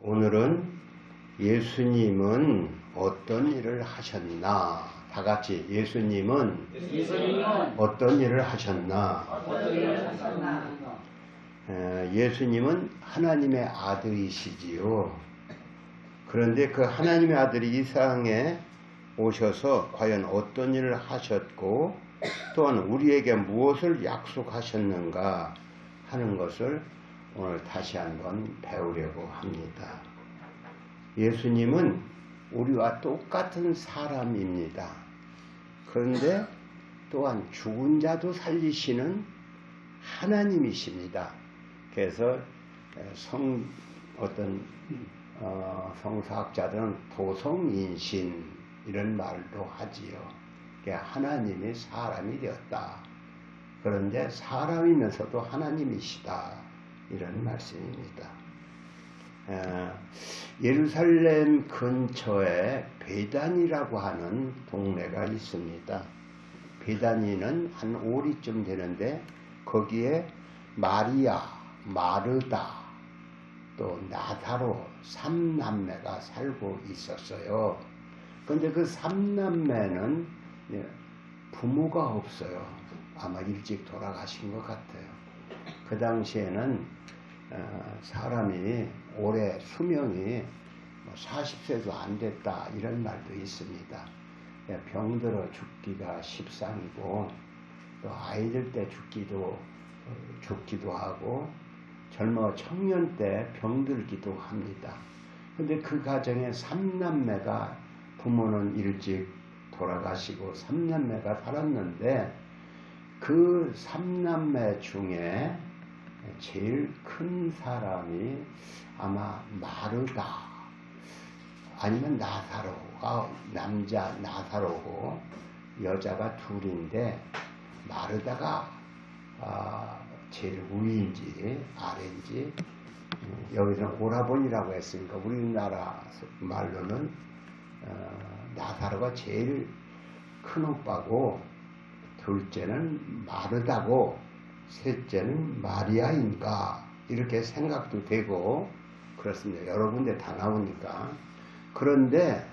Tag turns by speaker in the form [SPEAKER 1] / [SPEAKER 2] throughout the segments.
[SPEAKER 1] 오늘은 예수님은 어떤 일을 하셨나? 다 같이 예수님은 어떤 일을 하셨나? 예수님은 하나님의 아들이시지요. 그런데 그 하나님의 아들이 이 세상에 오셔서 과연 어떤 일을 하셨고 또한 우리에게 무엇을 약속하셨는가 하는 것을 오늘 다시 한번 배우려고 합니다. 예수님은 우리와 똑같은 사람입니다. 그런데 또한 죽은 자도 살리시는 하나님이십니다. 그래서 성서학자들은 도성인신 이런 말도 하지요. 하나님이 사람이 되었다. 그런데 사람이면서도 하나님이시다. 이런 말씀입니다. 예루살렘 근처에 베다니라고 하는 동네가 있습니다. 베다니는 한 오리쯤 되는데 거기에 마리아, 마르다, 또 나사로 3남매가 살고 있었어요. 그런데 그 3남매는 부모가 없어요. 아마 일찍 돌아가신 것 같아요. 그 당시에는 사람이 올해 수명이 40세도 안 됐다 이런 말도 있습니다. 병들어 죽기가 십상이고 또 아이들 때 죽기도 하고 젊어 청년 때 병들기도 합니다. 그런데 그 가정에 3남매가 부모는 일찍 돌아가시고 3남매가 살았는데 그 3남매 중에 제일 큰 사람이 아마 마르다 아니면 나사로가 남자 나사로고 여자가 둘인데 마르다가 제일 위인지 아래인지 여기서는 오라버니라고 했으니까 우리나라 말로는 나사로가 제일 큰 오빠고 둘째는 마르다고 셋째는 마리아인가 이렇게 생각도 되고 그렇습니다. 여러 군데 다 나오니까. 그런데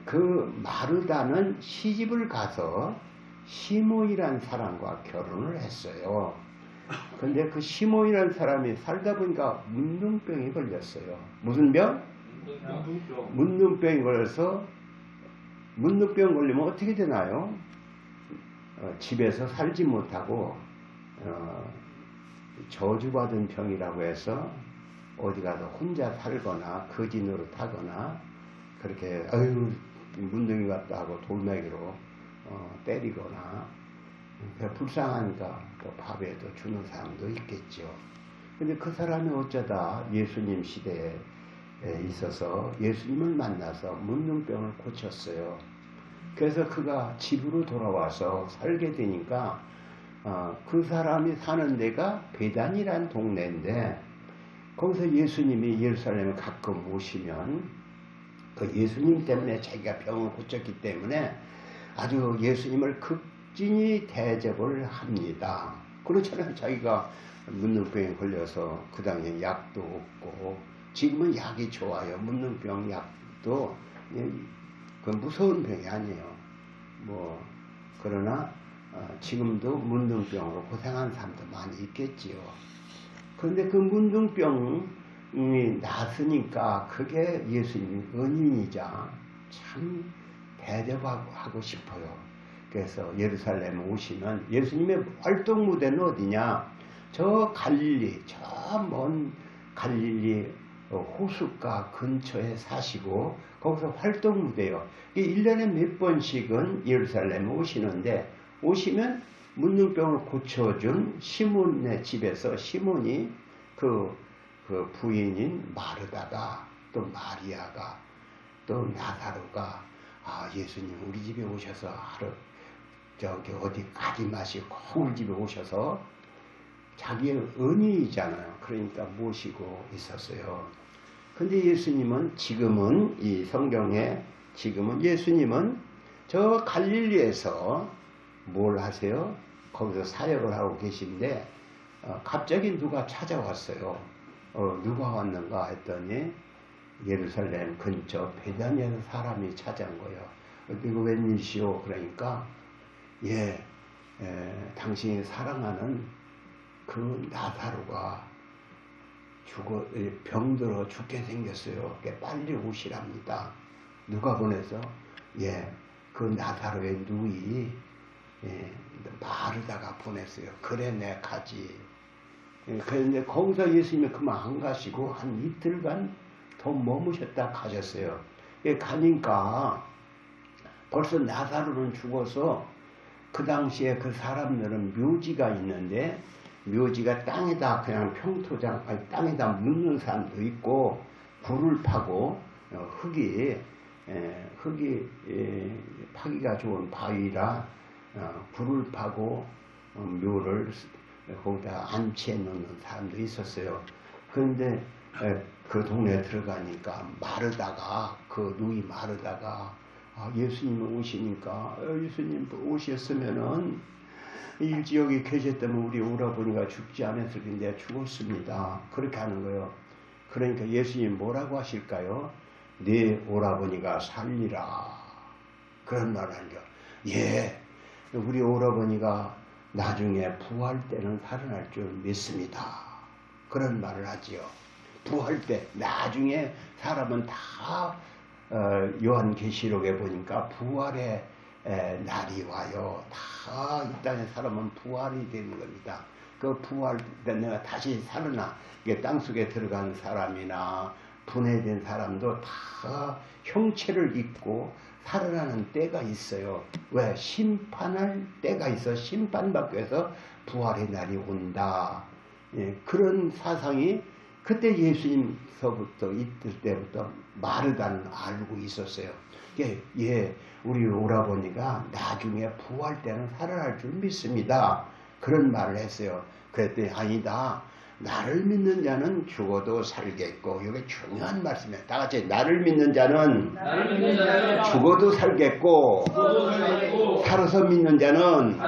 [SPEAKER 1] 그 마르다는 시집을 가서 시몬이란 사람과 결혼을 했어요. 그런데 그 시몬이란 사람이 살다 보니까 문둥병이 걸렸어요. 무슨 병? 문둥병이 걸려서 문둥병 걸리면 어떻게 되나요? 집에서 살지 못하고 저주받은 병이라고 해서 어디 가서 혼자 살거나 거지 노릇하거나 그렇게 문둥이 같다 하고 돌멩이로 때리거나 불쌍하니까 또 밥에도 주는 사람도 있겠죠. 근데 그 사람이 어쩌다 예수님 시대에 있어서 예수님을 만나서 문둥병을 고쳤어요. 그래서 그가 집으로 돌아와서 살게 되니까 그 사람이 사는 데가 베단이라는 동네인데 거기서 예수님이 예루살렘에 가끔 오시면 그 예수님 때문에 자기가 병을 고쳤기 때문에 아주 예수님을 극진히 대접을 합니다. 그렇잖아요. 자기가 문둥병에 걸려서 그 당시에 약도 없고 지금은 약이 좋아요. 문둥병 약도 그 무서운 병이 아니에요. 그러나 지금도 문둥병으로 고생하는 사람도 많이 있겠지요. 그런데 그 문둥병이 났으니까 그게 예수님의 은인이자 참 대접하고 싶어요. 그래서 예루살렘에 오시면 예수님의 활동 무대는 어디냐? 저 갈릴리, 저 먼 갈릴리 호숫가 근처에 사시고 거기서 활동 무대요. 1년에 몇 번씩은 예루살렘에 오시는데 오시면 문둥병을 고쳐준 시몬의 집에서 시몬이 그 부인인 마르다가 또 마리아가 또 나사로가 예수님 우리 집에 오셔서 하루 어디 가지 마시고 우리 집에 오셔서 자기의 은인이잖아요. 그러니까 모시고 있었어요. 근데 예수님은 지금은 이 성경에 예수님은 저 갈릴리에서 뭘 하세요? 거기서 사역을 하고 계신데 갑자기 누가 찾아왔어요. 누가 왔는가 했더니 예루살렘 근처 베다니에서 사람이 찾아온 거예요. 이거 웬일이시오? 그러니까 당신이 사랑하는 그 나사로가 병들어 죽게 생겼어요. 빨리 오시랍니다. 누가 보내서? 그 나사로의 누이 마르다가 보냈어요. 그래 내 가지. 그런데 거기서 예수님이 그만 안 가시고 한 이틀간 더 머무셨다 가셨어요. 가니까 벌써 나사로는 죽어서 그 당시에 그 사람들은 묘지가 있는데 묘지가 땅에다 그냥 평토장 땅에다 묻는 사람도 있고 굴을 파고 흙이 파기가 좋은 바위라 굴을 파고 묘를 거기다 안치해 놓는 사람도 있었어요. 그런데 그 동네에 들어가니까 마르다가 그 누이 마르다가 예수님 오시니까 예수님 오셨으면은 일찍 여기 계셨다면 우리 오라버니가 죽지 않았을 텐데 죽었습니다. 그렇게 하는 거예요. 그러니까 예수님 뭐라고 하실까요? 네 오라버니가 살리라. 그런 말을 하는 거예요. 우리 오라버니가 나중에 부활 때는 살아날 줄 믿습니다. 그런 말을 하지요. 부활 때 나중에 사람은 다 요한계시록에 보니까 부활의 날이 와요. 다 이 땅의 사람은 부활이 되는 겁니다. 그 부활 때 내가 다시 살아나. 이게 땅속에 들어간 사람이나 분해된 사람도 다 형체를 입고 살아나는 때가 있어요. 왜? 심판할 때가 있어. 심판받기 위해서 부활의 날이 온다. 그런 사상이 그때 예수님서부터 이틀 때부터 마르다는 알고 있었어요. 우리 오라버니가 나중에 부활 때는 살아날 줄 믿습니다. 그런 말을 했어요. 그랬더니 아니다. 나를 믿는 자는 죽어도 살겠고, 이게 중요한 말씀이에요. 다 같이 나를 믿는 자는 죽어도 살겠고, 살아서 믿는 자는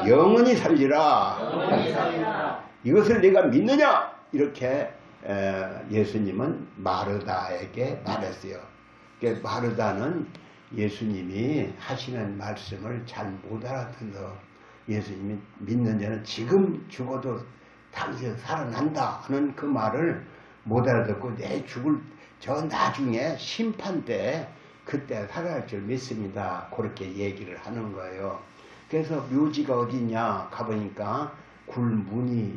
[SPEAKER 1] 영원히 살리라. 이것을 내가 믿느냐? 이렇게 예수님은 마르다에게 말했어요. 마르다는 예수님이 하시는 말씀을 잘 못 알아듣어. 예수님이 믿는 자는 지금 죽어도 당신 살아난다 하는 그 말을 못 알아듣고 내 죽을 저 나중에 심판 때 그때 살아날 줄 믿습니다. 그렇게 얘기를 하는 거예요. 그래서 묘지가 어디냐 가보니까 굴문이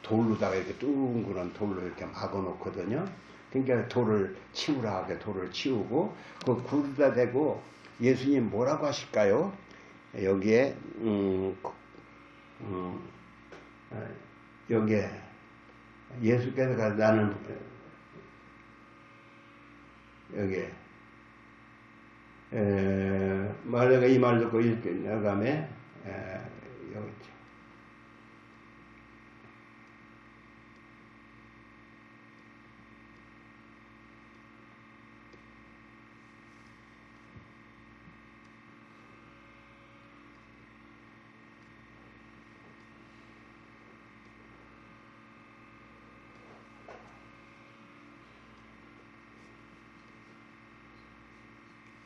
[SPEAKER 1] 돌로다가 이렇게 둥그런 돌로 이렇게 막아 놓거든요. 그러니까 돌을 치우라 하게 돌을 치우고 그 굴에다 대고 예수님 뭐라고 하실까요? 여기에 여기에 예수께서 나는 여기에 마르다가 이 말 듣고 이렇게 나가면 여기 있죠.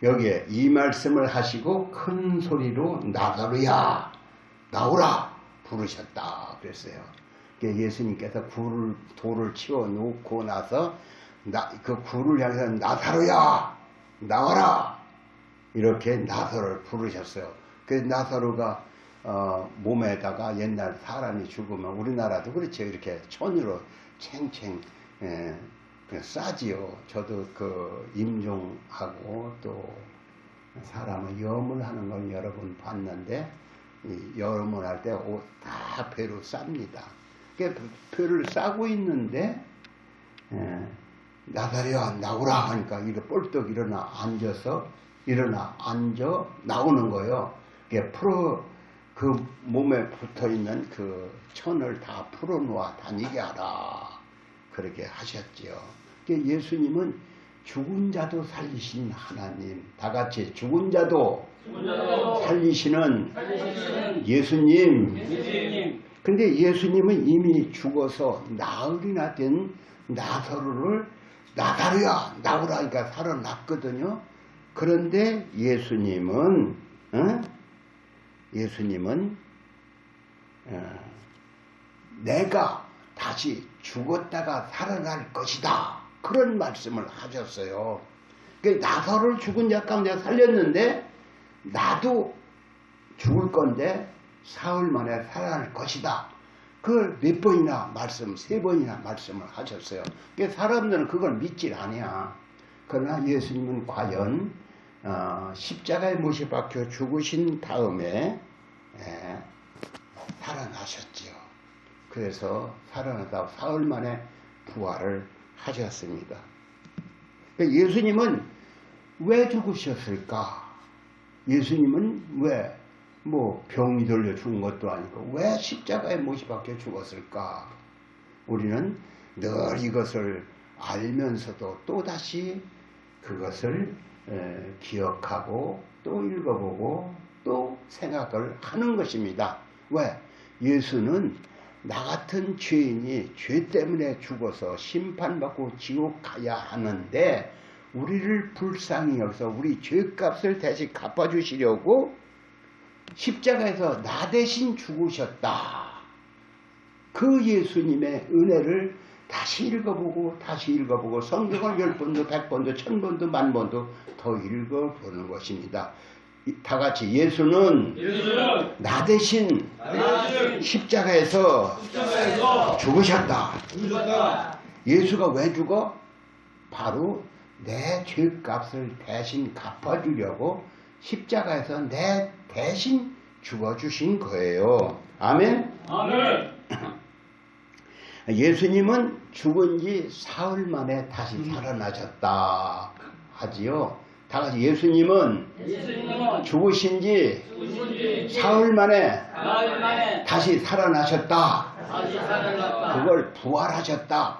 [SPEAKER 1] 여기에 이 말씀을 하시고 큰 소리로 나사로야 나오라 부르셨다 그랬어요. 예수님께서 돌을 치워 놓고 나서 그 굴을 향해서 나사로야 나와라 이렇게 나사로를 부르셨어요. 그래서 나사로가 몸에다가 옛날 사람이 죽으면 우리나라도 그렇죠. 이렇게 천으로 챙챙 싸지요. 저도 그 임종하고 또 사람을 염을 하는 걸 여러 번 봤는데 염을 할 때 다 배로 쌉니다. 배를 싸고 있는데 나사로야 나오라 하니까 이렇게 뻘떡 일어나 앉아 나오는 거예요. 그 몸에 붙어 있는 그 천을 다 풀어놓아 다니게 하라. 그렇게 하셨지요. 예수님은 죽은 자도 살리신 하나님, 다 같이 죽은 자도 살리시는 예수님, 근데 예수님은 이미 죽어서 나흘이나 된 나사로를 나사로야 나오라 하니까 살아났거든요. 그런데 예수님은 내가 다시 죽었다가 살아날 것이다. 그런 말씀을 하셨어요. 나사로를 죽은 자 가운데 살렸는데 나도 죽을 건데 사흘 만에 살아날 것이다. 그걸 몇 번이나 세 번이나 말씀을 하셨어요. 사람들은 그걸 믿질 않아. 그러나 예수님은 과연 십자가에 못이 박혀 죽으신 다음에 살아나셨지요. 그래서 살아나다 사흘 만에 부활을 하셨습니다. 예수님은 왜 죽으셨을까? 예수님은 왜 병이 들려 죽은 것도 아니고 왜 십자가에 못이 박혀 죽었을까? 우리는 늘 이것을 알면서도 또다시 그것을 기억하고 또 읽어보고 또 생각을 하는 것입니다. 왜? 예수는 나 같은 죄인이 죄 때문에 죽어서 심판받고 지옥 가야 하는데 우리를 불쌍히 여기서 우리 죄값을 대신 갚아주시려고 십자가에서 나 대신 죽으셨다. 그 예수님의 은혜를 다시 읽어보고 성경을 10번도 100번도 1000번도 10,000번도 더 읽어보는 것입니다. 다 같이 예수는 나 대신 십자가에서 죽으셨다. 예수가 왜 죽어? 바로 내 죄값을 대신 갚아주려고 십자가에서 내 대신 죽어주신 거예요. 아멘?
[SPEAKER 2] 아멘.
[SPEAKER 1] 예수님은 죽은 지 사흘 만에 다시 살아나셨다 하지요. 다 같이 예수님은 죽으신 지 사흘 만에 다시 살아나셨다. 그걸 부활하셨다.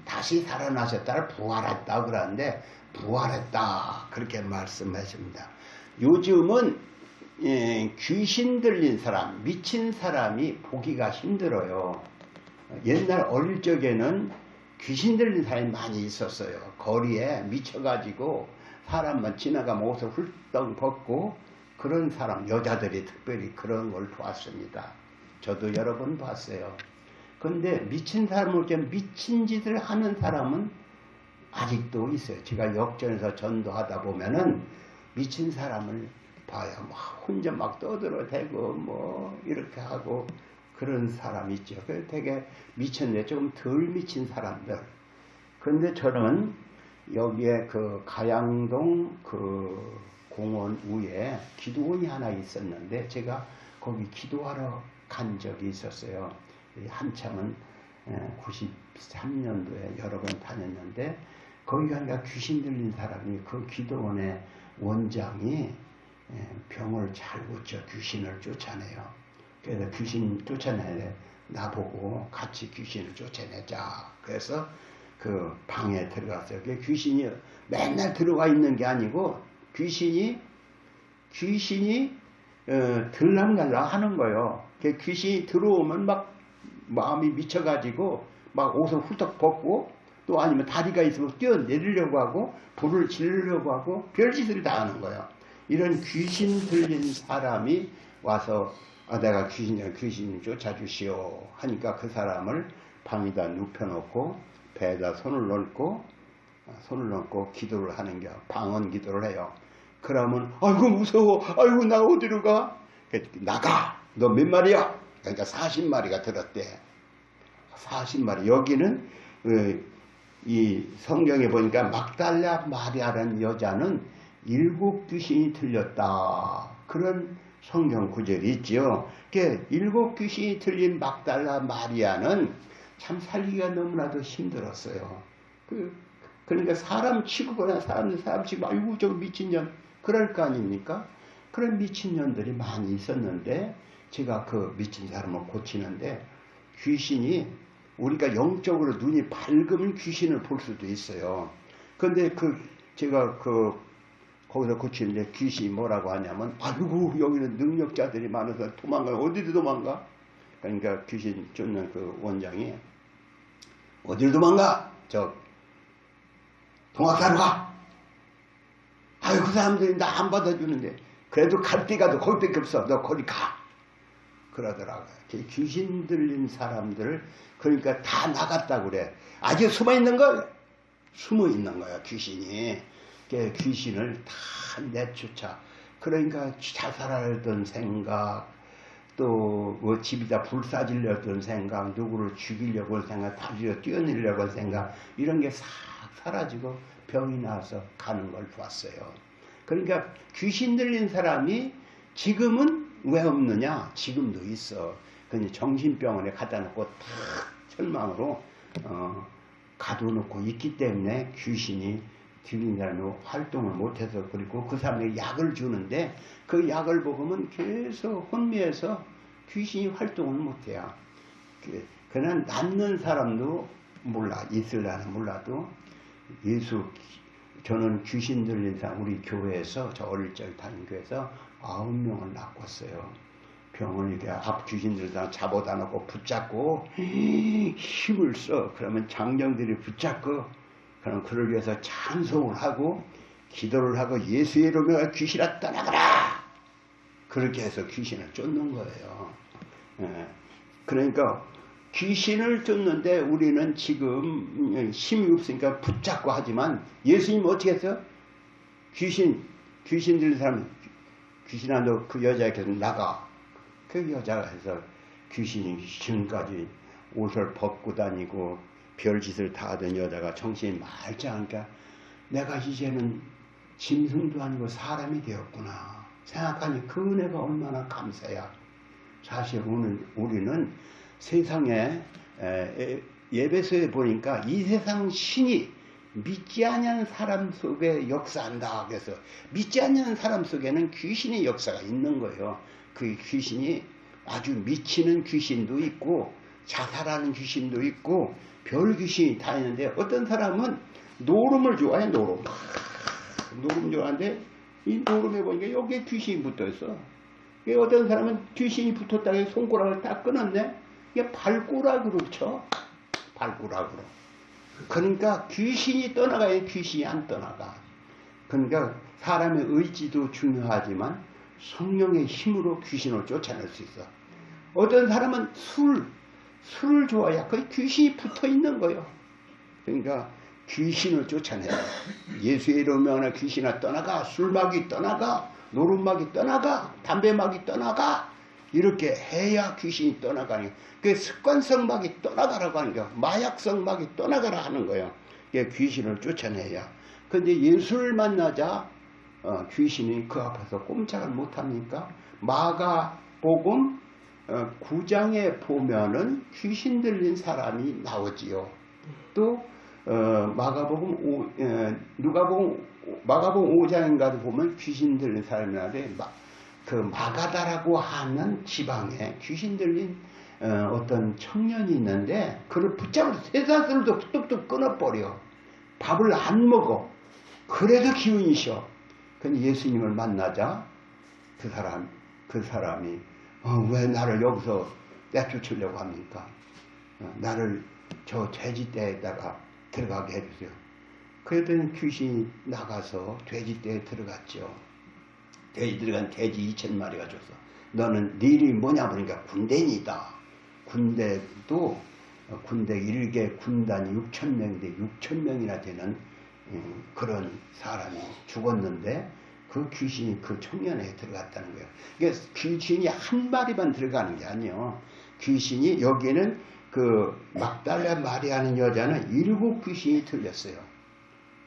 [SPEAKER 1] 다시 살아나셨다를 부활했다 그러는데 부활했다 그렇게 말씀하십니다. 요즘은 귀신 들린 사람, 미친 사람이 보기가 힘들어요. 옛날 어릴 적에는 귀신 들린 사람이 많이 있었어요. 거리에 미쳐가지고 사람만 지나가면 옷을 훌떡 벗고 그런 사람, 여자들이 특별히 그런 걸 보았습니다. 저도 여러 번 봤어요. 그런데 미친 사람을 미친 짓을 하는 사람은 아직도 있어요. 제가 역전에서 전도하다 보면은 미친 사람을 봐요. 혼자 떠들어대고 이렇게 하고 그런 사람 있죠. 그래서 되게 미쳤는데 조금 덜 미친 사람들. 그런데 저는 여기에 그 가양동 그 공원 위에 기도원이 하나 있었는데 제가 거기 기도하러 간 적이 있었어요. 한참은 93년도에 여러 번 다녔는데 거기 가니까 귀신 들린 사람이 그 기도원의 원장이 병을 잘 고쳐 귀신을 쫓아내요. 그래서 귀신 쫓아내래 나보고 같이 귀신을 쫓아내자. 그래서 그 방에 들어갔어요. 그 귀신이 맨날 들어가 있는 게 아니고 귀신이 들락날락 하는 거예요. 그 귀신이 들어오면 마음이 미쳐가지고 옷을 훌떡 벗고 또 아니면 다리가 있으면 뛰어내리려고 하고 불을 지르려고 하고 별짓을 다 하는 거예요. 이런 귀신 들린 사람이 와서 내가 귀신 쫓아주시오 하니까 그 사람을 방에다 눕혀놓고 배에다 손을 넣고 기도를 하는 게 방언 기도를 해요. 그러면 아이고 무서워. 아이고 나 어디로 가? 나가. 너 몇 마리야? 그러니까 40마리가 들었대. 40마리. 여기는 이 성경에 보니까 막달라 마리아라는 여자는 7 귀신이 들렸다. 그런 성경 구절이 있죠. 7 귀신이 들린 막달라 마리아는 참 살기가 너무나도 힘들었어요. 그러니까 사람 치고거나 사람 치고 아이고 저 미친년 그럴 거 아닙니까? 그런 미친년들이 많이 있었는데 제가 그 미친 사람을 고치는데 귀신이 우리가 영적으로 눈이 밝으면 귀신을 볼 수도 있어요. 그런데 제가 거기서 고치는데 귀신이 뭐라고 하냐면 아이고 여기는 능력자들이 많아서 도망가. 어디로 도망가? 그러니까 귀신 쫓는 그 원장이 어디로 도망가? 저 동학사로 가. 아유 그 사람들이 나 안 받아주는데 그래도 갈 데가 도 거기밖에 없어. 너 거기 가. 그러더라고요. 귀신 들린 사람들을 그러니까 다 나갔다고 그래. 아직 숨어 있는 걸 숨어 있는 거야 귀신이. 귀신을 다 내쫓아. 그러니까 자살하려던 생각, 또 뭐 집에다 불 쏴지려던 생각, 누구를 죽이려고 할 생각, 다리로 뛰어내리려고 할 생각, 이런 게 싹 사라지고 병이 나서 가는 걸 봤어요. 그러니까 귀신 들린 사람이 지금은 왜 없느냐? 지금도 있어. 근데 정신병원에 갖다 놓고 다 절망으로 가둬놓고 있기 때문에 귀신이 들린 사람이 활동을 못해서, 그리고 그 사람에게 약을 주는데 그 약을 먹으면 계속 혼미해서 귀신이 활동을 못해요. 그냥 낫는 사람도 몰라, 있으려나 몰라도 저는 귀신 들린 사람, 우리 교회에서, 저 어릴 적에 다닌 교회에서 9명을 낚았어요. 병을 이렇게 앞 귀신 들린 사람 잡아다 놓고 붙잡고 힘을 써. 그러면 장정들이 붙잡고, 그럼 그를 위해서 찬송을 하고 기도를 하고 예수의 이름으로 귀신아 떠나가라. 그렇게 해서 귀신을 쫓는 거예요. 그러니까 귀신을 쫓는데 우리는 지금 힘이 없으니까 붙잡고 하지만 예수님 어떻게 했어요? 귀신 들린 사람, 귀신아 너 그 여자에게 나가. 그 여자가 해서 귀신이 지금까지 옷을 벗고 다니고 별짓을 다 하던 여자가 정신이 말짱하니까 내가 이제는 짐승도 아니고 사람이 되었구나 생각하니 그 은혜가 얼마나 감사야. 사실 우리는 세상에 예배소에 보니까 이 세상 신이 믿지 않는 사람 속에 역사한다. 그래서 믿지 않는 사람 속에는 귀신의 역사가 있는 거예요. 그 귀신이 아주 미치는 귀신도 있고 자살하는 귀신도 있고 별 귀신이 다 있는데, 어떤 사람은 노름을 좋아해. 노름 좋아하는데 이 노름에 보니까 여기에 귀신이 붙어있어. 어떤 사람은 귀신이 붙었다가 손가락을 딱 끊었네. 이게 발가락으로 쳐. 발가락으로. 그러니까 귀신이 떠나가야 귀신이 안 떠나가. 그러니까 사람의 의지도 중요하지만 성령의 힘으로 귀신을 쫓아낼 수 있어. 어떤 사람은 술을 좋아해야 거의 귀신이 붙어 있는 거예요. 그러니까 귀신을 쫓아내요. 예수의 이름으로 귀신아 떠나가, 술막이 떠나가, 노름막이 떠나가, 담배막이 떠나가, 이렇게 해야 귀신이 떠나가니, 그 습관성 막이 떠나가라고 하는 거야. 마약성 막이 떠나가라 하는 거예요. 귀신을 쫓아내야. 근데 예수를 만나자 귀신이 그 앞에서 꼼짝을 못합니까? 마가복음 9장에 보면은 귀신 들린 사람이 나오지요. 또 마가복음 5장인가도 보면 귀신 들린 사람이 나오는데, 그 마가다라고 하는 지방에 귀신 들린 어떤 청년이 있는데 그를 붙잡아서 쇠사슬도 뚝뚝 끊어버려. 밥을 안 먹어. 그래서 기운이 쉬어. 근데 예수님을 만나자 그 사람이 왜 나를 여기서 내쫓으려고 합니까? 나를 저 돼지떼에다가 들어가게 해주세요. 그랬더니 귀신이 나가서 돼지떼에 들어갔죠. 돼지 들어간 돼지 2,000마리가 줬어. 너는 네 이름이 뭐냐 보니까 군대니다. 군대도 군대 일개 군단이 6,000명인데 6,000명이나 되는 그런 사람이 죽었는데 그 귀신이 그 청년에 들어갔다는 거예요. 그러니까 귀신이 한 마리만 들어가는 게 아니에요. 귀신이, 여기에는 그 막달라 마리아는 여자는 7 귀신이 들렸어요.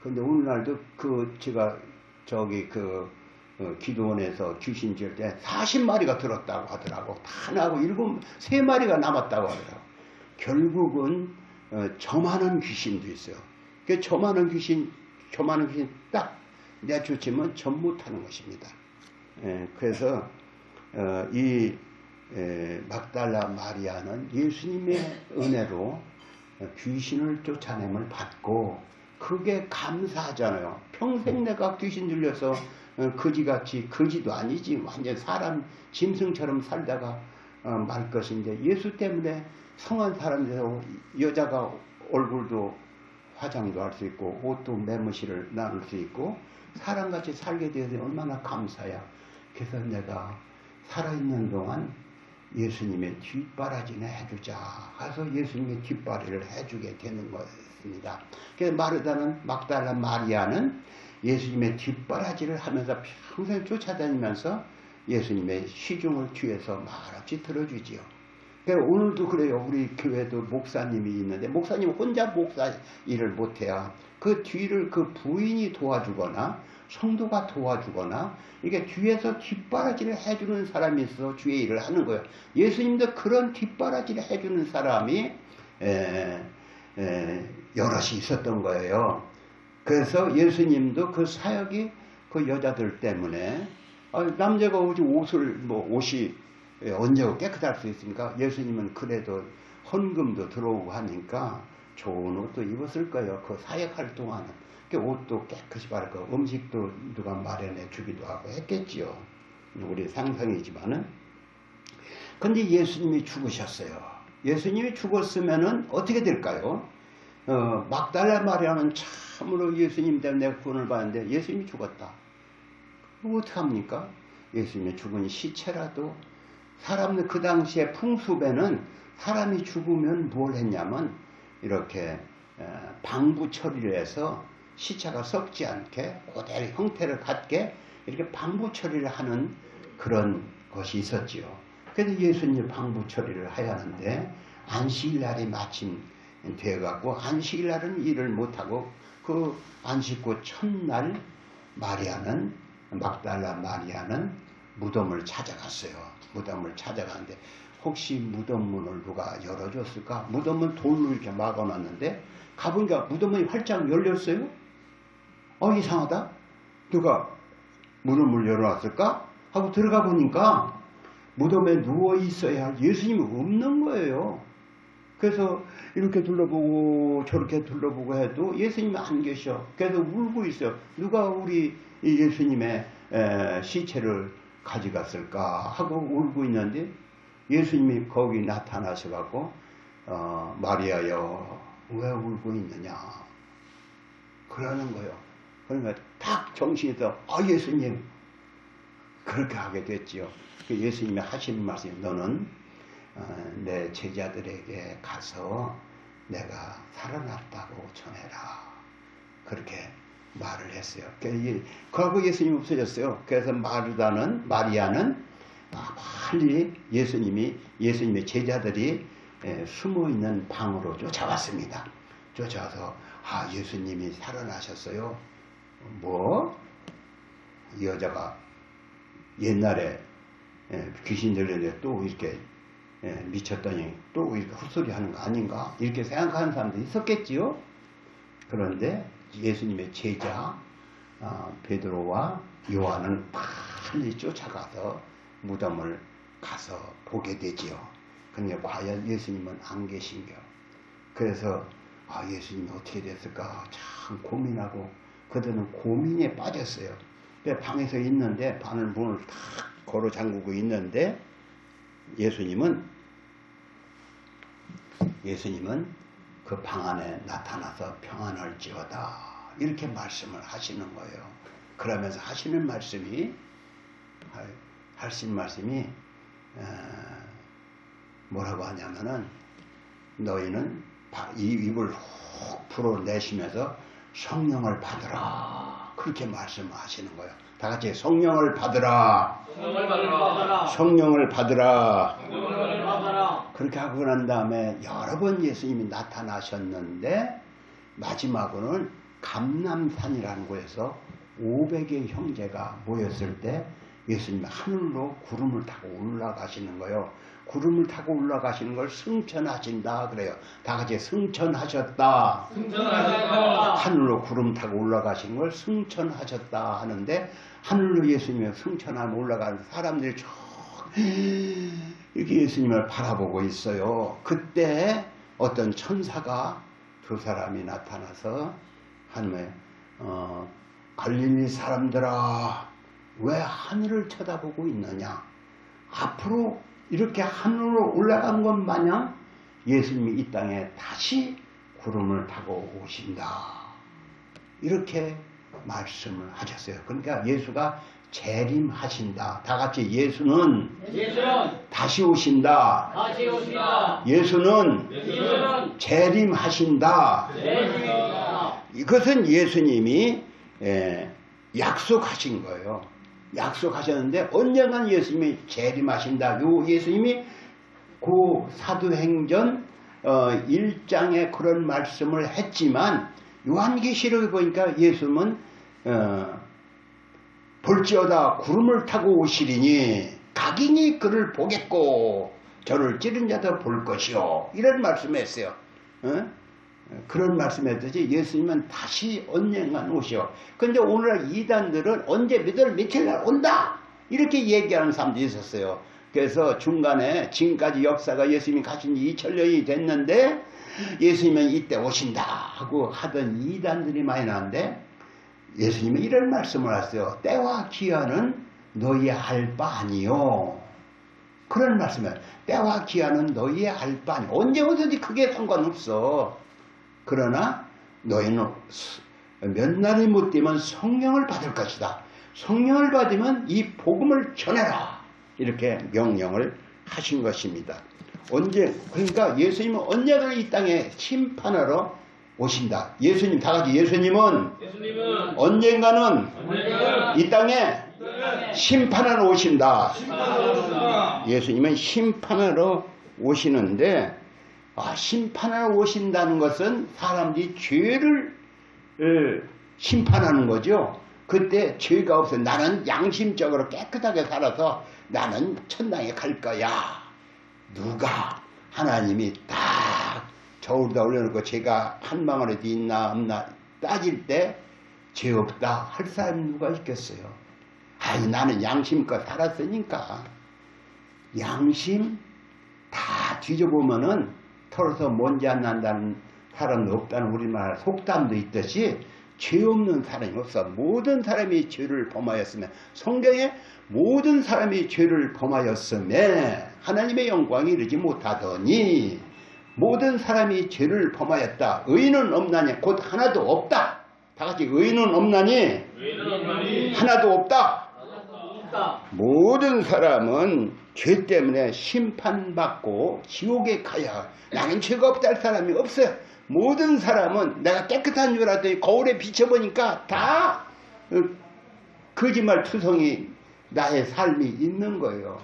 [SPEAKER 1] 근데 오늘날도 제가 저기 기도원에서 귀신 지을 때 40마리가 들었다고 하더라고. 다 나고 3마리가 남았다고 하더라고. 결국은 저만한 귀신도 있어요. 그 저만한 귀신 딱 내쫓으면 전 못하는 것입니다. 그래서 이 막달라 마리아는 예수님의 은혜로 귀신을 쫓아냄을 받고 그게 감사하잖아요. 평생 내가 귀신 들려서 거지같이, 거지도 아니지, 완전 사람 짐승처럼 살다가 말 것인데, 예수 때문에 성한 사람들하고 여자가 얼굴도 화장도 할 수 있고 옷도 매무시를 나눌 수 있고 사람같이 살게 되어서 얼마나 감사야. 그래서 내가 살아있는 동안 예수님의 뒷바라지나 해주자 해서 예수님의 뒷바라지를 해주게 되는 것입니다. 그래서 마르다는, 막달라 마리아는 예수님의 뒷바라지를 하면서 평생 쫓아다니면서 예수님의 시중을 뒤에서 말없이 들어주지요. 그러니까 오늘도 그래요. 우리 교회도 목사님이 있는데 목사님 혼자 목사 일을 못해요. 그 뒤를 그 부인이 도와주거나 성도가 도와주거나 이게 뒤에서 뒷바라지를 해주는 사람이 있어서 주의 일을 하는 거예요. 예수님도 그런 뒷바라지를 해주는 사람이 여럿이 있었던 거예요. 그래서 예수님도 그 사역이 그 여자들 때문에 남자가 오지 옷이 언제고 깨끗할 수 있습니까? 예수님은 그래도 헌금도 들어오고 하니까 좋은 옷도 입었을 거예요. 그 사역할 동안은. 옷도 깨끗이 바르고 음식도 누가 마련해 주기도 하고 했겠지요. 우리 상상이지만은. 근데 예수님이 죽으셨어요. 예수님이 죽었으면은 어떻게 될까요? 막달라 마리아는 참으로 예수님 때문에 내가 구원을 받는데 예수님이 죽었다. 어떡합니까? 예수님이 죽은 시체라도 사람들 그 당시에 풍습에는 사람이 죽으면 뭘 했냐면 이렇게 방부 처리를 해서 시체가 썩지 않게 그대로 형태를 갖게 이렇게 방부 처리를 하는 그런 것이 있었지요. 그래서 예수님 방부 처리를 해야 하는데 안식일날이 마침 되어갖고 안식일날은 일을 못하고 그 안식구 첫날 막달라 마리아는 무덤을 찾아갔어요. 무덤을 찾아가는데 혹시 무덤 문을 누가 열어줬을까? 무덤은 돌로 이렇게 막아놨는데 가보니까 무덤문이 활짝 열렸어요. 이상하다. 누가 무덤을 열어놨을까? 하고 들어가 보니까 무덤에 누워 있어야 예수님이 없는 거예요. 그래서 이렇게 둘러보고 저렇게 둘러보고 해도 예수님이 안 계셔. 그래서 울고 있어요. 누가 우리 예수님의 시체를 가져갔을까 하고 울고 있는데 예수님이 거기 나타나셔갖고 마리아여 왜 울고 있느냐 그러는 거예요. 그러니까 딱 정신이 들어 예수님 그렇게 하게 됐지요. 예수님이 하시는 말씀이 너는 내 제자들에게 가서 내가 살아났다고 전해라 그렇게 말을 했어요. 그하고 예수님이 없어졌어요. 그래서 마리아는 빨리 예수님의 제자들이 숨어있는 방으로 쫓아왔습니다. 쫓아와서 예수님이 살아나셨어요. 이 여자가 옛날에 귀신 들렸는데 또 이렇게 미쳤더니 또 이렇게 헛소리 하는 거 아닌가 이렇게 생각하는 사람도 있었겠지요. 그런데 예수님의 제자 베드로와 요한은 빨리 쫓아가서 무덤을 가서 보게 되지요. 그러니까 과연 예수님은 안 계신겨. 그래서 예수님이 어떻게 됐을까 참 고민하고 그들은 고민에 빠졌어요. 방에서 있는데 방을 문을 탁 걸어 잠그고 있는데 예수님은 그 방 안에 나타나서 평안할지어다 이렇게 말씀을 하시는 거예요. 그러면서 하시는 말씀이 뭐라고 하냐면은 너희는 이 입을 훅 풀어내시면서 성령을 받으라 그렇게 말씀하시는 거예요. 다 같이 성령을 받으라. 성령을 받으라. 그렇게 하고 난 다음에 여러 번 예수님이 나타나셨는데 마지막으로는 감람산이라는 곳에서 500의 형제가 모였을 때 예수님이 하늘로 구름을 타고 올라가시는 거예요. 구름을 타고 올라가시는 걸 승천하신다 그래요. 다 같이 승천하셨다. 하늘로 구름 타고 올라가시는 걸 승천하셨다 하는데 하늘로 예수님이 승천하면 올라가는 사람들이 이렇게 예수님을 바라보고 있어요. 그때 어떤 천사가 두 사람이 나타나서 하늘에 갈릴리 사람들아 왜 하늘을 쳐다보고 있느냐? 앞으로 이렇게 하늘로 올라간 것 마냥 예수님이 이 땅에 다시 구름을 타고 오신다. 이렇게 말씀을 하셨어요. 그러니까 예수가 재림하신다. 다 같이 예수는 다시 오신다. 예수는 재림하신다. 이것은 예수님이 약속하신 거예요. 약속하셨는데 언젠간 예수님이 재림하신다. 요 예수님이 그 사도행전 1장에 그런 말씀을 했지만 요한계시록에 보니까 예수님은 볼지어다 구름을 타고 오시리니 각인이 그를 보겠고 저를 찌른 자도 볼 것이요. 이런 말씀했어요. 그런 말씀했듯이 예수님은 다시 언젠간 오시오. 근데 오늘날 이단들은 언제 며칠 날 온다 이렇게 얘기하는 사람도 있었어요. 그래서 중간에 지금까지 역사가 예수님이 가신 지 2000년이 됐는데 예수님은 이때 오신다 하고 하던 이단들이 많이 나는데 예수님은 이런 말씀을 하셨어요. 때와 기한은 너희의 알 바 아니요. 그런 말씀을 때와 기한은 너희의 알 바 아니요. 언제 오든지 그게 상관없어. 그러나 너희는 몇 날이 못 되면 성령을 받을 것이다. 성령을 받으면 이 복음을 전해라. 이렇게 명령을 하신 것입니다. 그러니까 예수님은 언젠가 이 땅에 심판하러 오신다. 예수님, 다 같이 예수님은 언젠가는 이 땅에 심판하러 오신다. 예수님은 심판하러 오시는데, 심판하러 오신다는 것은 사람들이 죄를 심판하는 거죠. 그때 죄가 없어. 나는 양심적으로 깨끗하게 살아서 나는 천당에 갈 거야. 누가? 하나님이 딱 저울에다 올려놓고 죄가 한 방울에도 있나 없나 따질 때 죄 없다 할 사람이 누가 있겠어요? 아니 나는 양심껏 살았으니까. 양심 다 뒤져보면은 털어서 먼지 안 난다는 사람도 없다는 우리말 속담도 있듯이 죄 없는 사람이 없어. 모든 사람이 죄를 범하였으며 성경에 모든 사람이 죄를 범하였으며 하나님의 영광이 이르지 못하더니 모든 사람이 죄를 범하였다. 의인은 없나니 곧 하나도 없다. 다 같이 의인은 없나니 하나도 없다. 모든 사람은 죄 때문에 심판받고 지옥에 가야. 나는 죄가 없다 할 사람이 없어요. 모든 사람은 내가 깨끗한 줄 알았더니 거울에 비춰보니까 다 거짓말 투성이 나의 삶이 있는 거예요.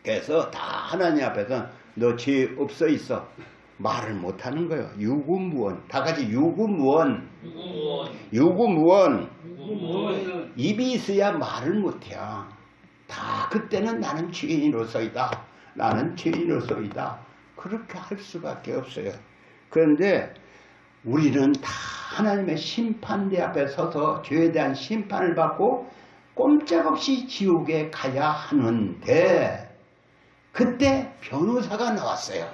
[SPEAKER 1] 그래서 다 하나님 앞에서 너 죄 없어 있어 말을 못하는 거예요. 유구무원. 다 같이 유구무원. 유구무원. 입이 있어야 말을 못해요. 다 그때는 나는 죄인으로서이다. 나는 죄인으로서이다. 그렇게 할 수밖에 없어요. 그런데 우리는 다 하나님의 심판대 앞에 서서 죄에 대한 심판을 받고 꼼짝없이 지옥에 가야 하는데 그때 변호사가 나왔어요.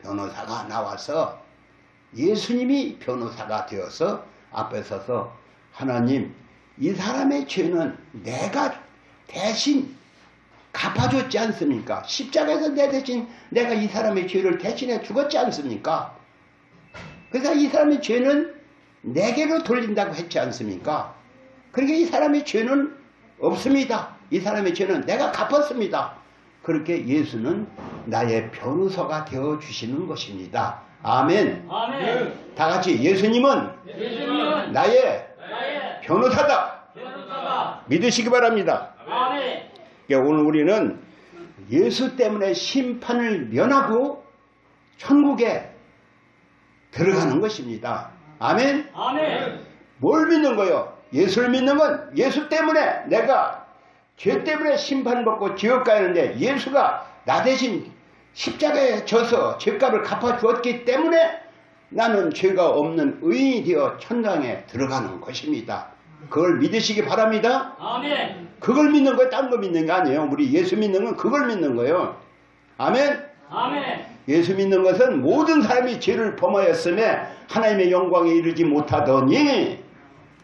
[SPEAKER 1] 변호사가 나와서 예수님이 변호사가 되어서 앞에 서서 하나님 이 사람의 죄는 내가 대신 갚아줬지 않습니까? 십자가에서 내 대신 내가 이 사람의 죄를 대신해 죽었지 않습니까? 그래서 이 사람의 죄는 내게로 돌린다고 했지 않습니까? 그러니까 이 사람의 죄는 없습니다. 이 사람의 죄는 내가 갚았습니다. 그렇게 예수는 나의 변호사가 되어주시는 것입니다. 아멘.
[SPEAKER 2] 아멘.
[SPEAKER 1] 다 같이 예수님은 나의 변호사다. 믿으시기 바랍니다.
[SPEAKER 2] 아멘.
[SPEAKER 1] 그러니까 오늘 우리는 예수 때문에 심판을 면하고 천국에 들어가는 것입니다. 아멘.
[SPEAKER 2] 아멘.
[SPEAKER 1] 뭘 믿는 거요? 예수를 믿는 건 예수 때문에 내가 죄 때문에 심판받고 지옥 가는데 예수가 나 대신 십자가에 져서 죄값을 갚아주었기 때문에 나는 죄가 없는 의인이 되어 천당에 들어가는 것입니다. 그걸 믿으시기 바랍니다.
[SPEAKER 2] 아멘.
[SPEAKER 1] 그걸 믿는 거예요. 딴 거 믿는 게 아니에요. 우리 예수 믿는 건 그걸 믿는 거예요. 아멘.
[SPEAKER 2] 아멘.
[SPEAKER 1] 예수 믿는 것은 모든 사람이 죄를 범하였음에 하나님의 영광에 이르지 못하더니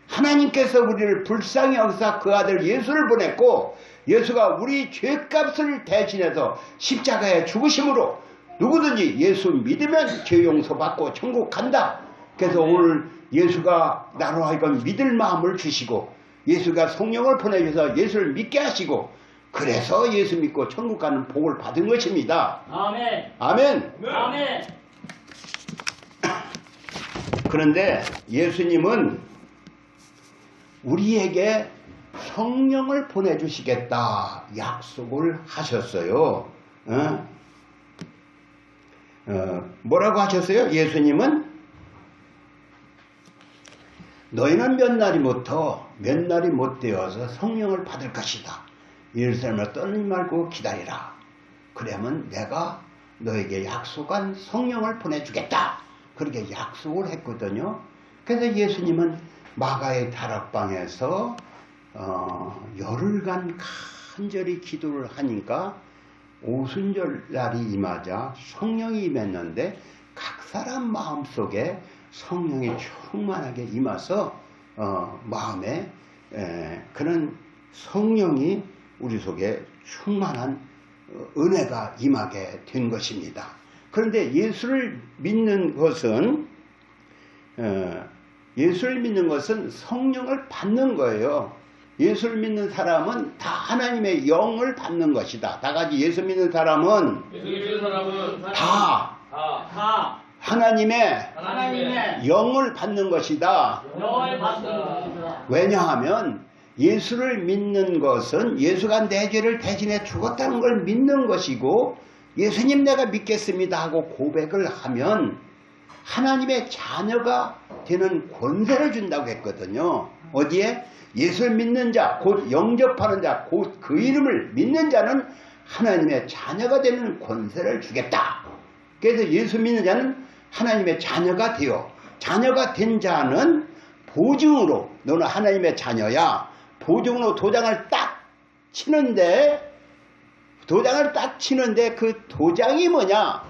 [SPEAKER 1] 하나님께서 우리를 불쌍히 여기사 그 아들 예수를 보냈고 예수가 우리 죄값을 대신해서 십자가에 죽으심으로 누구든지 예수 믿으면 죄 용서받고 천국 간다. 그래서 오늘 예수가 나로 하여금 믿을 마음을 주시고 예수가 성령을 보내셔서 예수를 믿게 하시고 그래서 예수 믿고 천국 가는 복을 받은 것입니다.
[SPEAKER 2] 아멘.
[SPEAKER 1] 아멘.
[SPEAKER 2] 아멘.
[SPEAKER 1] 그런데 예수님은 우리에게 성령을 보내주시겠다 약속을 하셨어요. 뭐라고 하셨어요? 예수님은 너희는 몇 날이 못 되어서 성령을 받을 것이다. 예루살렘을 떠나지 말고 기다리라. 그러면 내가 너에게 약속한 성령을 보내주겠다. 그렇게 약속을 했거든요. 그래서 예수님은 마가의 다락방에서 열흘간 간절히 기도를 하니까 오순절 날이 임하자 성령이 임했는데 각 사람 마음속에 성령이 충만하게 임해서 마음에 그런 성령이 우리 속에 충만한 은혜가 임하게 된 것입니다. 그런데 예수를 믿는 것은 성령을 받는 거예요. 예수를 믿는 사람은 다 하나님의 영을 받는 것이다. 다 같이 예수 믿는 사람은 다 하나님의 영을 받는 것이다.
[SPEAKER 2] 영을 받습니다.
[SPEAKER 1] 왜냐하면 예수를 믿는 것은 예수가 내 죄를 대신해 죽었다는 걸 믿는 것이고 예수님 내가 믿겠습니다 하고 고백을 하면 하나님의 자녀가 되는 권세를 준다고 했거든요. 어디에? 예수를 믿는 자, 곧 영접하는 자, 곧 그 이름을 믿는 자는 하나님의 자녀가 되는 권세를 주겠다. 그래서 예수 믿는 자는 하나님의 자녀가 되어 자녀가 된 자는 보증으로 너는 하나님의 자녀야. 보증으로 도장을 딱 치는데 그 도장이 뭐냐?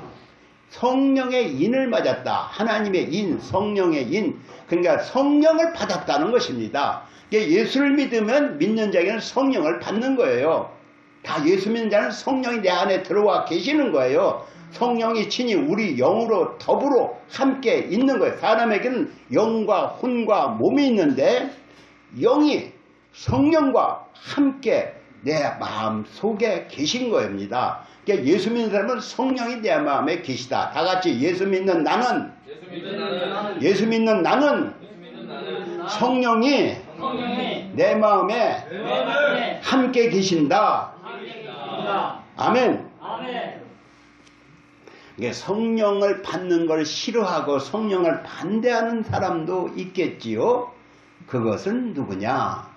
[SPEAKER 1] 성령의 인을 맞았다. 하나님의 인, 성령의 인. 그러니까 성령을 받았다는 것입니다. 예수를 믿으면 믿는 자에게는 성령을 받는 거예요. 다 예수 믿는 자는 성령이 내 안에 들어와 계시는 거예요. 성령이 친히 우리 영으로 더불어 함께 있는 거예요. 사람에게는 영과 혼과 몸이 있는데 영이 성령과 함께 내 마음 속에 계신 거입니다. 그러니까 예수 믿는 사람은 성령이 내 마음에 계시다. 다 같이 예수 믿는 나는 성령이 내 마음에 함께 계신다. 아멘. 성령을 받는 걸 싫어하고 성령을 반대하는 사람도 있겠지요. 그것은 누구냐?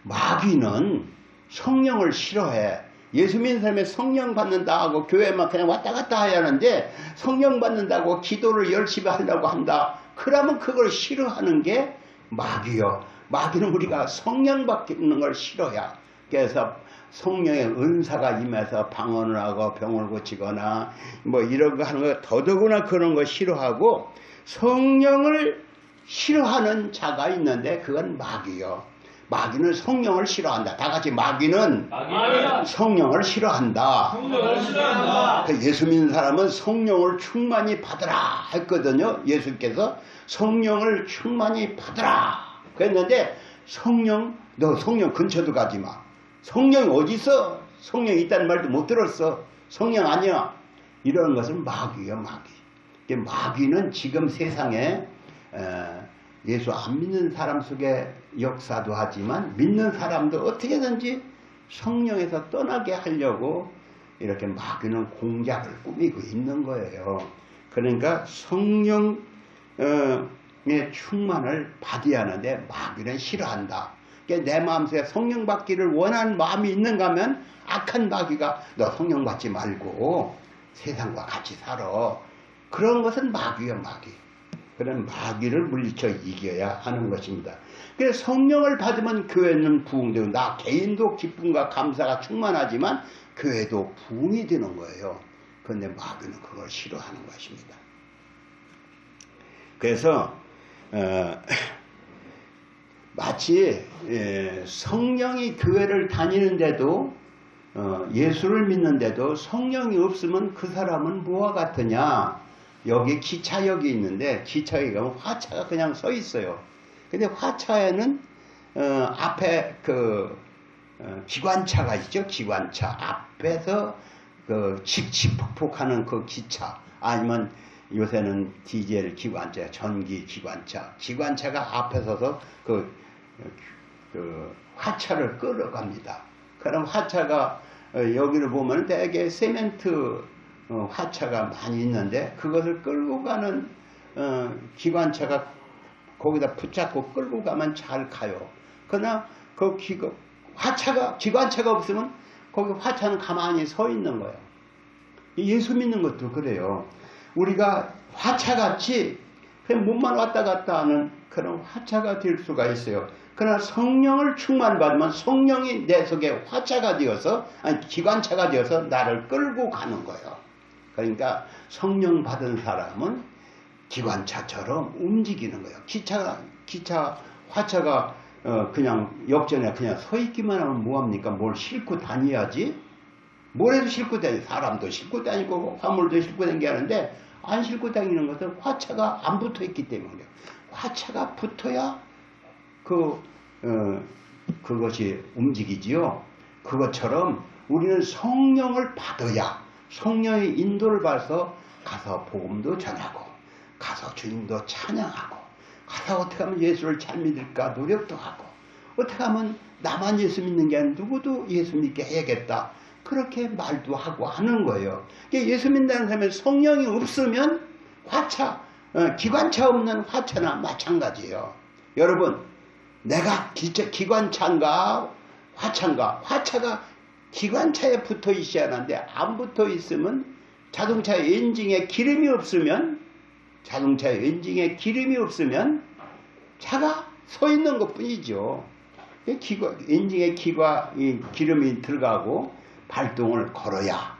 [SPEAKER 1] 마귀는 성령을 싫어해. 예수 믿는 사람이 성령 받는다 하고 교회만 그냥 왔다 갔다 해야 하는데 성령 받는다고 기도를 열심히 하려고 한다. 그러면 그걸 싫어하는 게 마귀요. 마귀는 우리가 성령 받는 걸 싫어해. 그래서 성령의 은사가 임해서 방언을 하고 병을 고치거나 뭐 이런 거 하는 거 더더구나 그런 거 싫어하고 성령을 싫어하는 자가 있는데 그건 마귀요. 마귀는 성령을 싫어한다. 다 같이 마귀는 성령을 싫어한다. 예수 믿는 사람은 성령을 충만히 받으라 했거든요. 예수께서 성령을 충만히 받으라 그랬는데 너 성령 근처도 가지 마. 성령이 어디 있어? 성령이 있다는 말도 못 들었어. 성령 아니야. 이런 것은 마귀야, 마귀. 마귀는 지금 세상에 예수 안 믿는 사람 속에 역사도 하지만 믿는 사람도 어떻게든지 성령에서 떠나게 하려고 이렇게 마귀는 공작을 꾸미고 있는 거예요. 그러니까 성령의 충만을 받아야 하는데 마귀는 싫어한다. 내 마음속에 성령 받기를 원하는 마음이 있는가 하면 악한 마귀가 너 성령 받지 말고 세상과 같이 살아. 그런 것은 마귀야, 마귀. 그런 마귀를 물리쳐 이겨야 하는 것입니다. 그래서 성령을 받으면 교회는 부흥되고 나 개인도 기쁨과 감사가 충만하지만 교회도 부흥이 되는 거예요. 그런데 마귀는 그걸 싫어하는 것입니다. 그래서 마치 성령이 교회를 다니는데도 예수를 믿는데도 성령이 없으면 그 사람은 뭐와 같으냐. 여기 기차역이 있는데 기차역에 가면 화차가 그냥 서 있어요. 근데 화차에는 앞에 기관차가 있죠. 기관차 앞에서 칙칙폭폭하는 그 기차, 아니면 요새는 디젤 기관차, 전기 기관차가 앞에 서서 화차를 끌어갑니다. 그럼 화차가 여기를 보면 대개 세멘트 화차가 많이 있는데 그것을 끌고 가는 기관차가 거기다 붙잡고 끌고 가면 잘 가요. 그러나 기관차가 없으면 거기 화차는 가만히 서 있는 거예요. 예수 믿는 것도 그래요. 우리가 화차같이 그냥 몸만 왔다 갔다 하는 그런 화차가 될 수가 있어요. 그러나 성령을 충만받으면 성령이 내 속에 화차가 되어서, 아니 기관차가 되어서 나를 끌고 가는 거예요. 그러니까 성령 받은 사람은 기관차처럼 움직이는 거예요. 화차가 그냥 역전에 그냥 서 있기만 하면 뭐합니까? 뭘 싣고 다녀야지. 뭘 해도 싣고 다니고, 사람도 싣고 다니고 화물도 싣고 다니게 하는데 안 싣고 다니는 것은 화차가 안 붙어 있기 때문이에요. 화차가 붙어야 그것이 움직이지요. 그것처럼 우리는 성령을 받아야, 성령의 인도를 받아서 가서 복음도 전하고, 가서 주님도 찬양하고, 가서 어떻게 하면 예수를 잘 믿을까 노력도 하고, 어떻게 하면 나만 예수 믿는 게 아니라 누구도 예수 믿게 해야겠다, 그렇게 말도 하고 하는 거예요. 예수 믿는다는 사람은 성령이 없으면 기관차 없는 화차나 마찬가지예요. 여러분, 내가 기관차인가 화차인가? 화차가 기관차에 붙어 있어야 하는데 안 붙어 있으면 자동차 엔진에 기름이 없으면 차가 서 있는 것 뿐이죠. 엔진에 기름이 들어가고 발동을 걸어야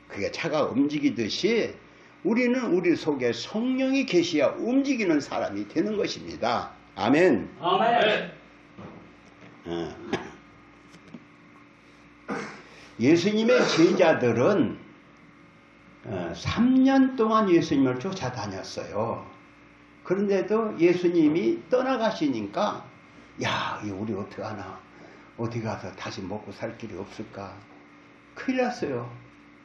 [SPEAKER 1] 그게 차가 움직이듯이 우리는 우리 속에 성령이 계셔야 움직이는 사람이 되는 것입니다. 아멘.
[SPEAKER 2] 아멘.
[SPEAKER 1] 예수님의 제자들은 3년 동안 예수님을 쫓아다녔어요. 그런데도 예수님이 떠나가시니까 우리 어떻게 하나, 어디 가서 다시 먹고 살 길이 없을까, 큰일 났어요.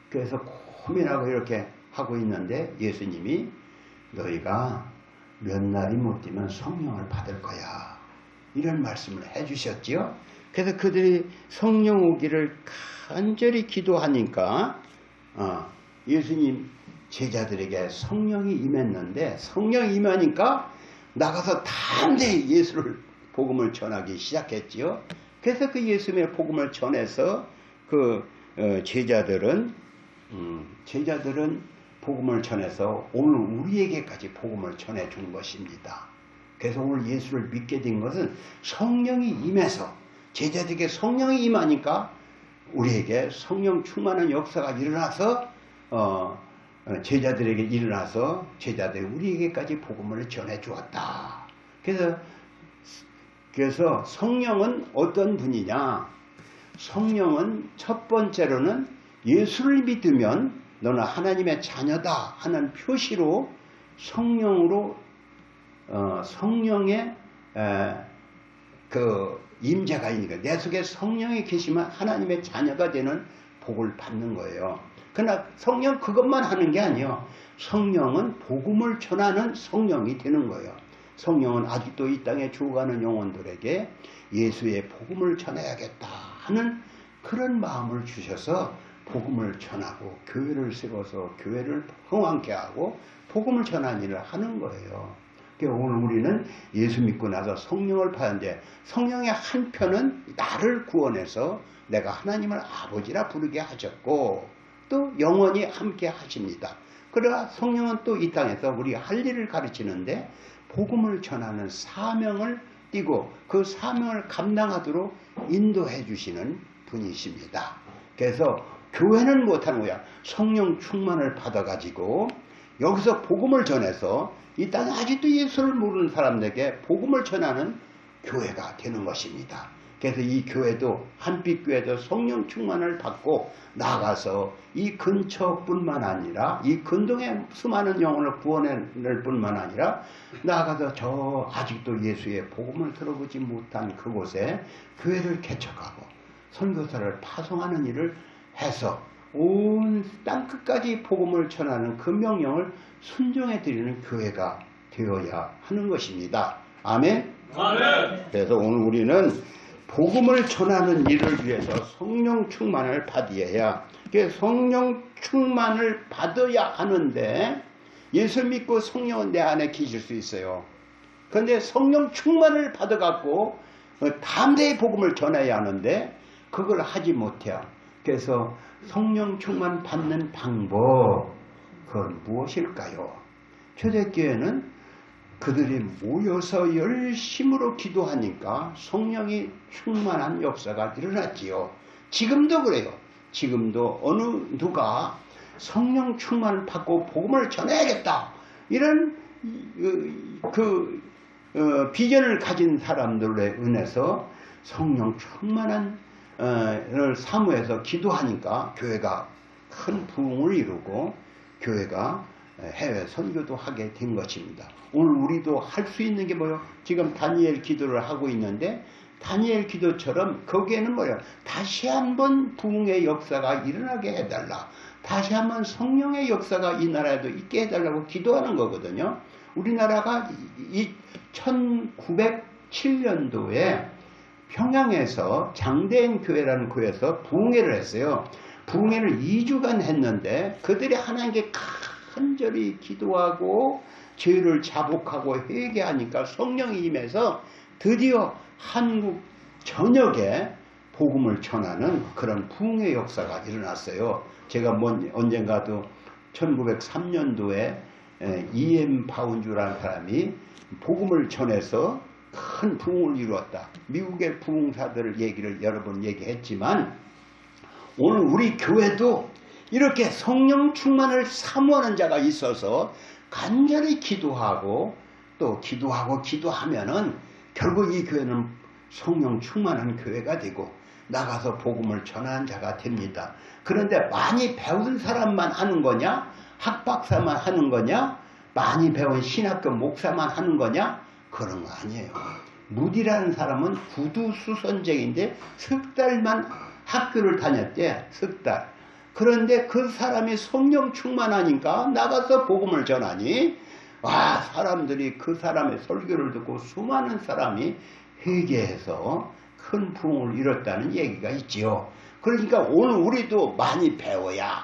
[SPEAKER 1] 그래서 고민하고 이렇게 하고 있는데 예수님이 너희가 몇 날이 못 되면 성령을 받을 거야, 이런 말씀을 해주셨지요. 그래서 그들이 성령 오기를 간절히 기도하니까 예수님 제자들에게 성령이 임했는데, 성령이 임하니까 나가서 담대히 예수를 복음을 전하기 시작했지요. 그래서 그 예수님의 복음을 전해서 제자들은 복음을 전해서 오늘 우리에게까지 복음을 전해준 것입니다. 그래서 오늘 예수를 믿게 된 것은 성령이 임해서, 제자들에게 성령이 임하니까 우리에게 성령 충만한 역사가 일어나서 제자들에게 일어나서 제자들이 우리에게까지 복음을 전해 주었다. 그래서 성령은 어떤 분이냐? 성령은 첫 번째로는 예수를 믿으면 너는 하나님의 자녀다 하는 표시로 성령의 임재가 있는 거예요. 내 속에 성령이 계시면 하나님의 자녀가 되는 복을 받는 거예요. 그러나 성령 그것만 하는 게 아니에요. 성령은 복음을 전하는 성령이 되는 거예요. 성령은 아직도 이 땅에 죽어가는 영혼들에게 예수의 복음을 전해야겠다 하는 그런 마음을 주셔서 복음을 전하고 교회를 세워서 교회를 흥왕케 하고 복음을 전하는 일을 하는 거예요. 그러니까 오늘 우리는 예수 믿고 나서 성령을 받는데, 성령의 한 편은 나를 구원해서 내가 하나님을 아버지라 부르게 하셨고 또 영원히 함께 하십니다. 그러나 성령은 또 이 땅에서 우리가 할 일을 가르치는데 복음을 전하는 사명을 띠고 그 사명을 감당하도록 인도해 주시는 분이십니다. 그래서 교회는 못하는 거야. 성령 충만을 받아가지고 여기서 복음을 전해서 이 땅에 아직도 예수를 모르는 사람들에게 복음을 전하는 교회가 되는 것입니다. 그래서 이 교회도 한빛교회도 성령 충만을 받고 나가서 이 근처뿐만 아니라 이 근동의 수많은 영혼을 구원할 뿐만 아니라 나가서 저 아직도 예수의 복음을 들어보지 못한 그곳에 교회를 개척하고 선교사를 파송하는 일을 해서 온 땅끝까지 복음을 전하는 그 명령을 순종해 드리는 교회가 되어야 하는 것입니다. 아멘.
[SPEAKER 3] 아멘.
[SPEAKER 1] 그래서 오늘 우리는 복음을 전하는 일을 위해서 성령 충만을 받아야, 성령 충만을 받아야 하는데 예수 믿고 성령은 내 안에 계실 수 있어요. 그런데 성령 충만을 받아갖고 담대히 복음을 전해야 하는데 그걸 하지 못해요. 그래서 성령 충만 받는 방법, 그건 무엇일까요? 초대교회는 그들이 모여서 열심으로 기도하니까 성령이 충만한 역사가 일어났지요. 지금도 그래요. 지금도 어느 누가 성령 충만을 받고 복음을 전해야겠다, 이런 비전을 가진 사람들에 은해서 성령 충만한 를 사모해서 기도하니까 교회가 큰 부흥을 이루고 교회가 해외 선교도 하게 된 것입니다. 오늘 우리도 할 수 있는 게 뭐예요? 지금 다니엘 기도를 하고 있는데 다니엘 기도처럼 거기에는 뭐예요? 다시 한번 부흥의 역사가 일어나게 해달라, 다시 한번 성령의 역사가 이 나라에도 있게 해달라고 기도하는 거거든요. 우리나라가 1907년도에 평양에서 장대인 교회라는 교회에서 부흥회를 했어요. 부흥회를 2주간 했는데 그들이 하나님께 간절히 기도하고 죄를 자복하고 회개하니까 성령이 임해서 드디어 한국 전역에 복음을 전하는 그런 부흥의 역사가 일어났어요. 제가 언젠가도 1903년도에 E.M. 바운주라는 사람이 복음을 전해서 큰 부흥을 이루었다, 미국의 부흥사들 얘기를 여러 번 얘기했지만 오늘 우리 교회도 이렇게 성령 충만을 사모하는 자가 있어서 간절히 기도하고 또 기도하면은 결국 이 교회는 성령 충만한 교회가 되고 나가서 복음을 전하는 자가 됩니다. 그런데 많이 배운 사람만 하는 거냐? 학박사만 하는 거냐? 많이 배운 신학교 목사만 하는 거냐? 그런 거 아니에요. 무디라는 사람은 구두수선생인데 석 달만 학교를 다녔대. 석 달. 그런데 그 사람이 성령 충만하니까 나가서 복음을 전하니 와, 사람들이 그 사람의 설교를 듣고 수많은 사람이 회개해서 큰 부흥을 이뤘다는 얘기가 있지요. 그러니까 오늘 우리도 많이 배워야,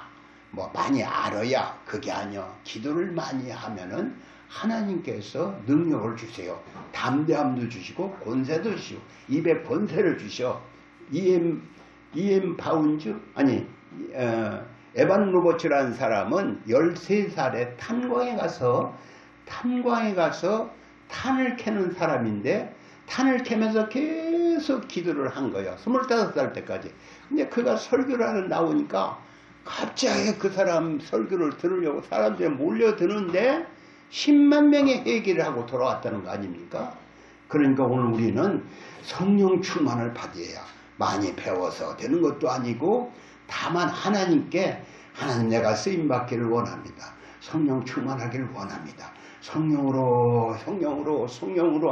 [SPEAKER 1] 많이 알아야 그게 아니야. 기도를 많이 하면은 하나님께서 능력을 주세요. 담대함도 주시고 권세도 주시고 입에 권세를 주셔. E.M. 바운주 에반 로버츠라는 사람은 13살에 탄광에 가서 탄을 캐는 사람인데 탄을 캐면서 계속 기도를 한 거예요. 25살 때까지. 근데 그가 설교를 하러 나오니까 갑자기 그 사람 설교를 들으려고 사람들이 몰려드는데 10만 명의 회개를 하고 돌아왔다는 거 아닙니까? 그러니까 오늘 우리는 성령 충만을 받아야, 많이 배워서 되는 것도 아니고 다만 하나님께 하나님 내가 쓰임받기를 원합니다. 성령 충만하기를 원합니다. 성령으로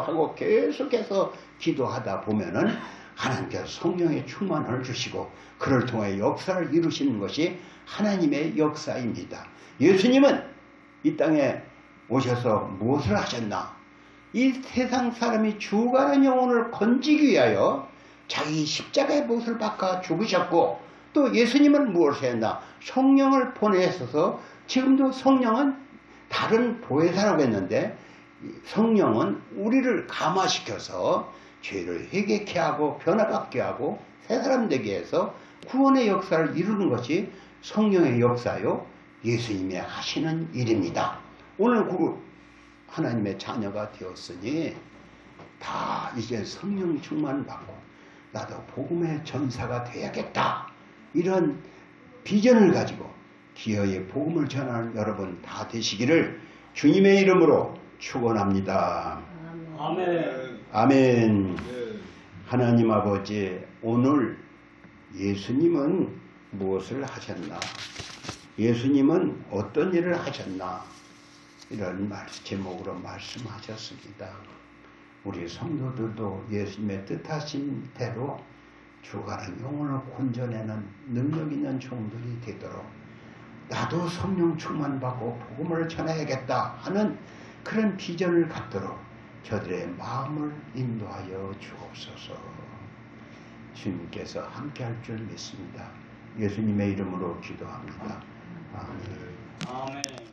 [SPEAKER 1] 하고 계속해서 기도하다 보면은 하나님께서 성령의 충만을 주시고 그를 통해 역사를 이루시는 것이 하나님의 역사입니다. 예수님은 이 땅에 오셔서 무엇을 하셨나? 이 세상 사람이 죽어가는 영혼을 건지기 위하여 자기 십자가의 몫을 박아 죽으셨고 또 예수님은 무엇을 했나? 성령을 보내셔서 지금도 성령은 다른 보혜사라고 했는데 성령은 우리를 감화시켜서 죄를 회개케 하고 변화받게 하고 새 사람 되게 해서 구원의 역사를 이루는 것이 성령의 역사요, 예수님이 하시는 일입니다. 오늘 하나님의 자녀가 되었으니 다 이제 성령 충만 받고 나도 복음의 전사가 돼야겠다, 이런 비전을 가지고 기어이 복음을 전하는 여러분 다 되시기를 주님의 이름으로 축원합니다.
[SPEAKER 2] 아멘. 아멘.
[SPEAKER 1] 아멘. 하나님 아버지, 오늘 예수님은 무엇을 하셨나? 예수님은 어떤 일을 하셨나? 이런 제목으로 말씀하셨습니다. 우리 성도들도 예수님의 뜻하신 대로 죽어가는 영혼을 건져내는 능력 있는 종들이 되도록, 나도 성령 충만받고 복음을 전해야겠다 하는 그런 비전을 갖도록 저들의 마음을 인도하여 주옵소서. 주님께서 함께할 줄 믿습니다. 예수님의 이름으로 기도합니다. 아멘.
[SPEAKER 2] 아멘.